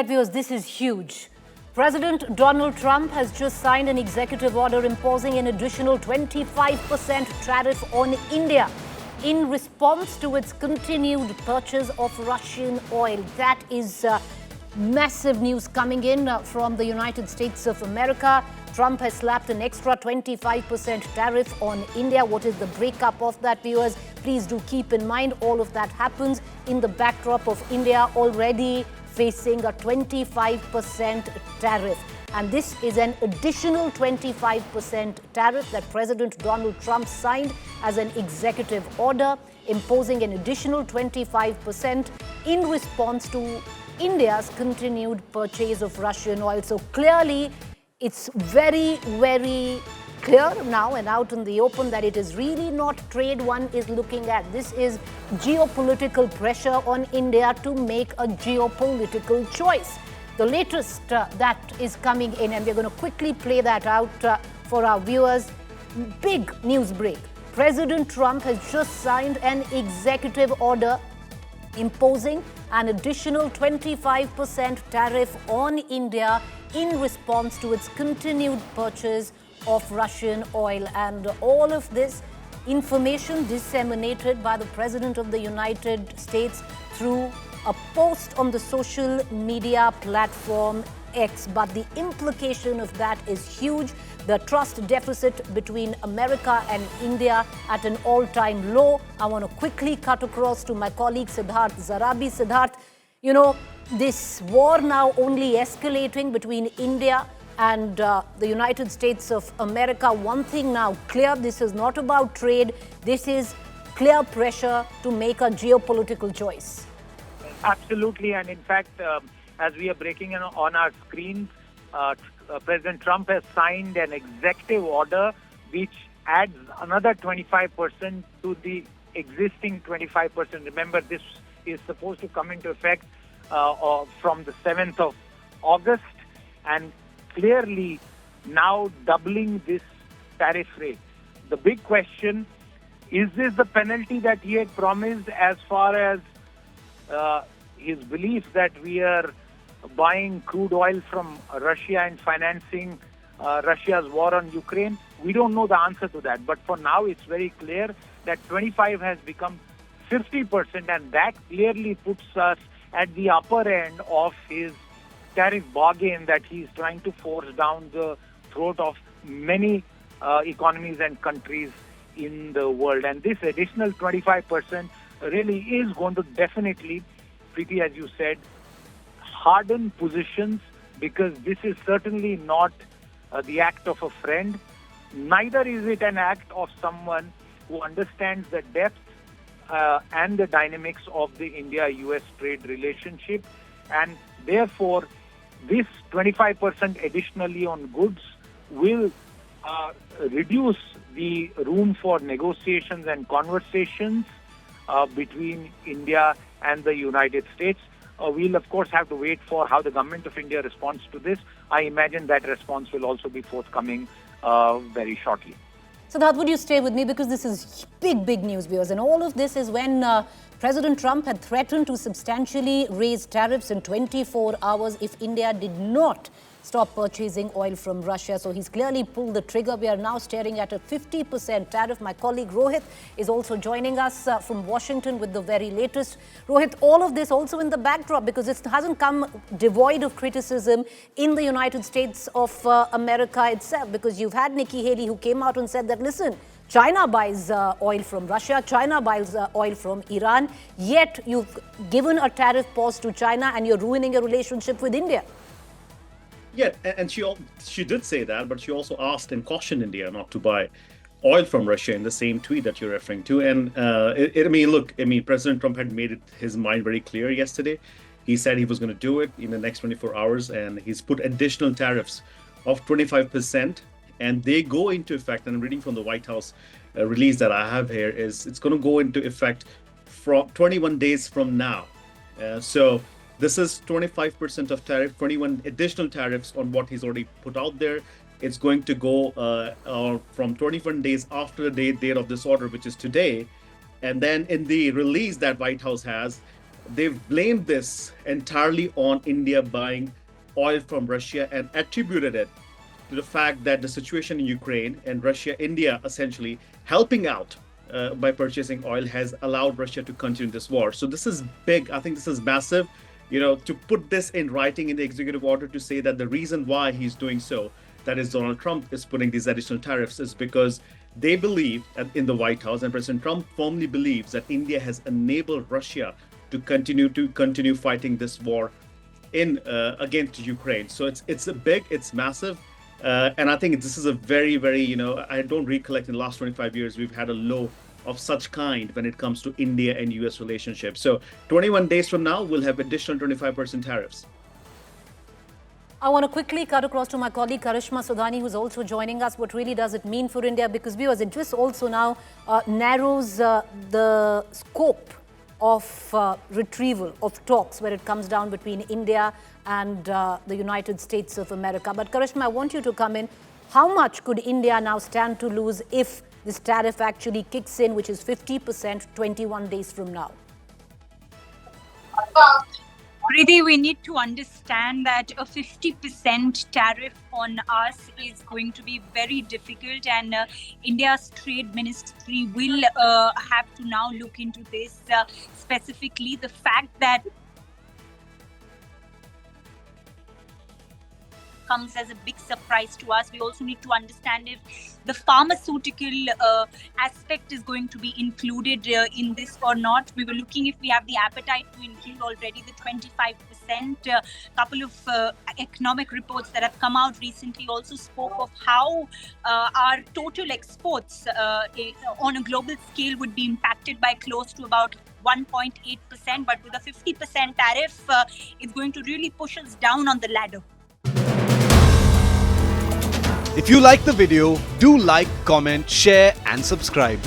right, viewers, this is huge. President Donald Trump has just signed an executive order imposing an additional 25% tariff on India in response to its continued purchase of Russian oil. That is massive news coming in from the United States of America. Trump has slapped an extra 25% tariff on India. What is the breakup of that, viewers? Please do keep in mind all of that happens in the backdrop of India already facing a 25% tariff. And this is an additional 25% tariff that President Donald Trump signed as an executive order, imposing an additional 25% in response to India's continued purchase of Russian oil. So clearly, it's very, very clear now and out in the open that it is really not trade one is looking at. This is geopolitical pressure on India to make a geopolitical choice. The latest that is coming in, and we're going to quickly play that out for our viewers. Big news break. President Trump has just signed an executive order imposing an additional 25% tariff on India in response to its continued purchase of Russian oil. And all of this information disseminated by the President of the United States through a post on the social media platform X. But the implication of that is huge. The trust deficit between America and India at an all-time low. I want to quickly cut across to my colleague Siddharth Zarabi. Siddharth, you know, this war now only escalating between India and the United States of America. One thing now clear, this is not about trade. This is clear pressure to make a geopolitical choice. Absolutely. And in fact, as we are breaking on our screens, President Trump has signed an executive order which adds another 25% to the existing 25%. Remember, this is supposed to come into effect from the 7th of August, and clearly now doubling this tariff rate. The big question, is this the penalty that he had promised as far as his belief that we are buying crude oil from Russia and financing Russia's war on Ukraine? We don't know the answer to that. But for now, it's very clear that 25 has become 50%, and that clearly puts us at the upper end of his tariff bargain that he's trying to force down the throat of many economies and countries in the world. And this additional 25% really is going to definitely, Preeti, as you said, harden positions, because this is certainly not the act of a friend. Neither is it an act of someone who understands the depth and the dynamics of the India-US trade relationship. And therefore, this 25% additionally on goods will reduce the room for negotiations and conversations between India and the United States. We'll, of course, have to wait for how the government of India responds to this. I imagine that response will also be forthcoming very shortly. Siddharth, would you stay with me? Because this is big news, viewers. And all of this is when President Trump had threatened to substantially raise tariffs in 24 hours if India did not stop purchasing oil from Russia. So he's clearly pulled the trigger. We are now staring at a 50% tariff. My colleague Rohit is also joining us from Washington with the very latest. Rohit, all of this also in the backdrop, because it hasn't come devoid of criticism in the United States of America itself, because you've had Nikki Haley who came out and said that, listen, China buys oil from Russia, China buys oil from Iran, yet you've given a tariff pause to China and you're ruining a relationship with India. Yeah, and she did say that, but she also asked and cautioned India not to buy oil from Russia in the same tweet that you're referring to. And President Trump had made his mind very clear yesterday. He said he was going to do it in the next 24 hours, and he's put additional tariffs of 25%, and they go into effect. And I'm reading from the White House release that I have here, is it's going to go into effect from 21 days from now. So this is 25% of tariff, 21 additional tariffs on what he's already put out there. It's going to go from 21 days after the date of this order, which is today. And then in the release that White House has, they've blamed this entirely on India buying oil from Russia and attributed it to the fact that the situation in Ukraine and Russia, India essentially helping out by purchasing oil has allowed Russia to continue this war. So this is big. I think this is massive. To put this in writing in the executive order to say that the reason why he's doing so, that is Donald Trump is putting these additional tariffs, is because they believe in the White House, and President Trump firmly believes that India has enabled Russia to continue fighting this war against Ukraine. So it's big, it's massive. And I think this is a very, very, I don't recollect in the last 25 years, we've had a low of such kind when it comes to India and US relationships. So 21 days from now, we'll have additional 25% tariffs. I want to quickly cut across to my colleague Karishma Sudhani, who's also joining us. What really does it mean for India? Because viewers, it just also now narrows the scope of retrieval of talks where it comes down between India and the United States of America. But Karishma, I want you to come in. How much could India now stand to lose if this tariff actually kicks in, which is 50% 21 days from now? Priti, we need to understand that a 50% tariff on us is going to be very difficult, and India's trade ministry will have to now look into this specifically. The fact that comes as a big surprise to us. We also need to understand if the pharmaceutical aspect is going to be included in this or not. We were looking if we have the appetite to include already the 25%. Couple of economic reports that have come out recently also spoke of how our total exports on a global scale would be impacted by close to about 1.8%. But with a 50% tariff, it's going to really push us down on the ladder. If you like the video, do like, comment, share and subscribe.